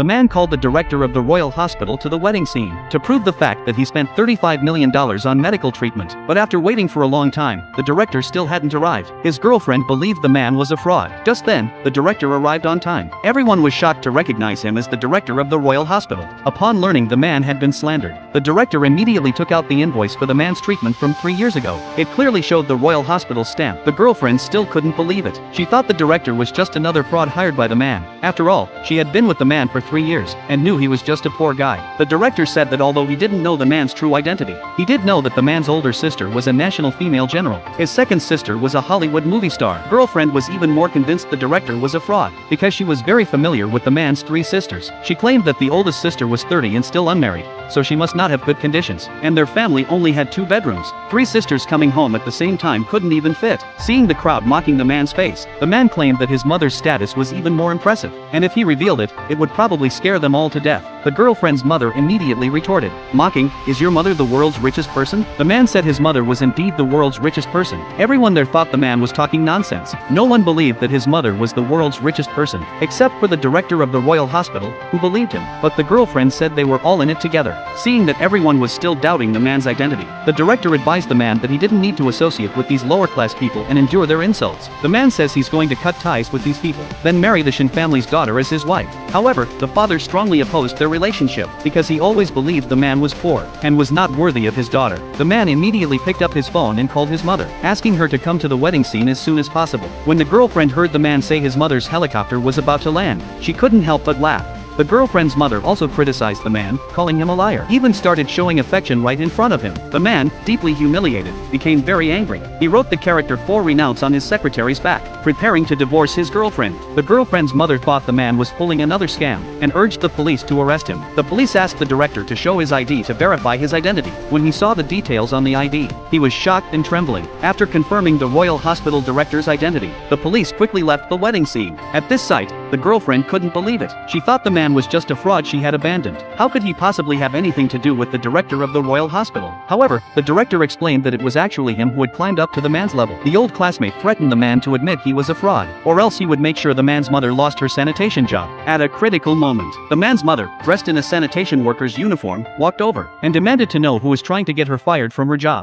The man called the director of the royal hospital to the wedding scene to prove the fact that he spent $35 million on medical treatment. But after waiting for a long time, the director still hadn't arrived. His girlfriend believed the man was a fraud. Just then, the director arrived on time. Everyone was shocked to recognize him as the director of the royal hospital. Upon learning the man had been slandered, the director immediately took out the invoice for the man's treatment from 3 years ago. It clearly showed the royal hospital's stamp. The girlfriend still couldn't believe it. She thought the director was just another fraud hired by the man. After all, she had been with the man for 3 years and knew he was just a poor guy. The director said that although he didn't know the man's true identity, he did know that the man's older sister was a national female general. His second sister was a Hollywood movie star. Girlfriend was even more convinced the director was a fraud because she was very familiar with the man's 3 sisters. She claimed that the oldest sister was 30 and still unmarried, so she must not have good conditions, and their family only had 2 bedrooms. 3 sisters coming home at the same time couldn't even fit. Seeing the crowd mocking the man's face, the man claimed that his mother's status was even more impressive, and if he revealed it, it would probably scare them all to death. The girlfriend's mother immediately retorted, mocking, "Is your mother the world's richest person?" The man said his mother was indeed the world's richest person. Everyone there thought the man was talking nonsense. No one believed that his mother was the world's richest person, except for the director of the royal hospital, who believed him. But the girlfriend said they were all in it together. Seeing that everyone was still doubting the man's identity, the director advised the man that he didn't need to associate with these lower-class people and endure their insults. The man says he's going to cut ties with these people, then marry the Shin family's daughter as his wife. However, the father strongly opposed their relationship because he always believed the man was poor and was not worthy of his daughter. The man immediately picked up his phone and called his mother, asking her to come to the wedding scene as soon as possible. When the girlfriend heard the man say his mother's helicopter was about to land, she couldn't help but laugh. The girlfriend's mother also criticized the man, calling him a liar. Even started showing affection right in front of him. The man, deeply humiliated, became very angry. He wrote the character 4 renounce on his secretary's back, preparing to divorce his girlfriend. The girlfriend's mother thought the man was pulling another scam and urged the police to arrest him. The police asked the director to show his ID to verify his identity. When he saw the details on the ID, he was shocked and trembling. After confirming the royal hospital director's identity, the police quickly left the wedding scene. At this sight, the girlfriend couldn't believe it. She thought the man was just a fraud she had abandoned. How could he possibly have anything to do with the director of the royal hospital? However, the director explained that it was actually him who had climbed up to the man's level. The old classmate threatened the man to admit he was a fraud, or else he would make sure the man's mother lost her sanitation job. At a critical moment, the man's mother, dressed in a sanitation worker's uniform, walked over and demanded to know who was trying to get her fired from her job.